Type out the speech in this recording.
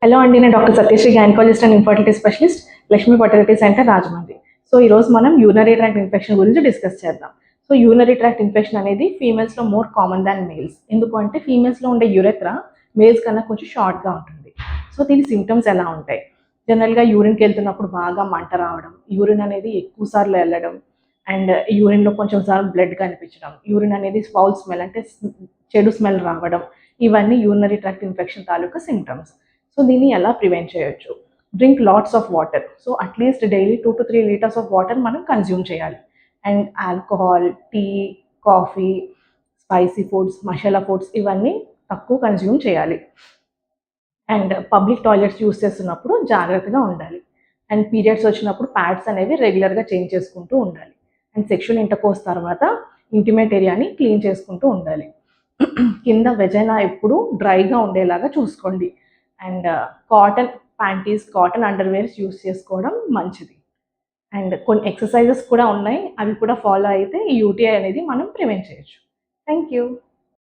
Hello అండి, నేను doctor Satyasri gynaecologist and infertility specialist, Lakshmi fertility centre, Rajahmundry. So ఈరోజు మనం యూరినరీ ట్రాక్ట్ ఇన్ఫెక్షన్ గురించి డిస్కస్ చేద్దాం. సో యూరినరీ ట్రాక్ట్ ఇన్ఫెక్షన్ అనేది ఫీమేల్స్లో మోర్ కామన్ దాన్ మేల్స్. ఎందుకంటే ఫీమేల్స్లో ఉండే యూరెత్రా మేల్స్ కన్నా కొంచెం షార్ట్గా ఉంటుంది. సో దీని సిమ్టమ్స్ ఎలా ఉంటాయి? జనరల్గా యూరిన్కి వెళ్తున్నప్పుడు బాగా మంట రావడం, యూరిన్ అనేది ఎక్కువ సార్లు వెళ్ళడం, అండ్ యూరిన్లో కొంచెం సార్లు బ్లడ్ కనిపించడం, యూరిన్ అనేది ఫౌల్ స్మెల్ అంటే చెడు స్మెల్ రావడం, ఇవన్నీ యూరినరీ ట్రాక్ట్ ఇన్ఫెక్షన్ తాలూకా సిమ్టమ్స్. సో దీన్ని ఎలా ప్రివెంట్ చేయొచ్చు? Drink lots of water. So at least daily 2 to 3 litres of water మనం కన్జ్యూమ్ చేయాలి. And alcohol, tea, coffee, spicy foods, masala foods ఇవన్నీ తక్కువ కన్జ్యూమ్ చేయాలి. అండ్ పబ్లిక్ టాయిలెట్స్ యూస్ చేస్తున్నప్పుడు జాగ్రత్తగా ఉండాలి. అండ్ పీరియడ్స్ వచ్చినప్పుడు ప్యాడ్స్ అనేవి రెగ్యులర్గా చేంజ్ చేసుకుంటూ ఉండాలి. అండ్ సెక్షువల్ ఇంటర్కోర్స్ తర్వాత ఇంటిమేట్ ఏరియాని క్లీన్ చేసుకుంటూ ఉండాలి. కింద వెజైనా ఎప్పుడు డ్రైగా ఉండేలాగా చూసుకోండి. And cotton panties, cotton underwears use చేసుకోవడం మంచిది. అండ్ కొన్ని ఎక్సర్సైజెస్ కూడా ఉన్నాయి, అవి కూడా ఫాలో అయితే ఈ యూటీఐ అనేది మనం ప్రివెంట్ చేయొచ్చు. Thank you.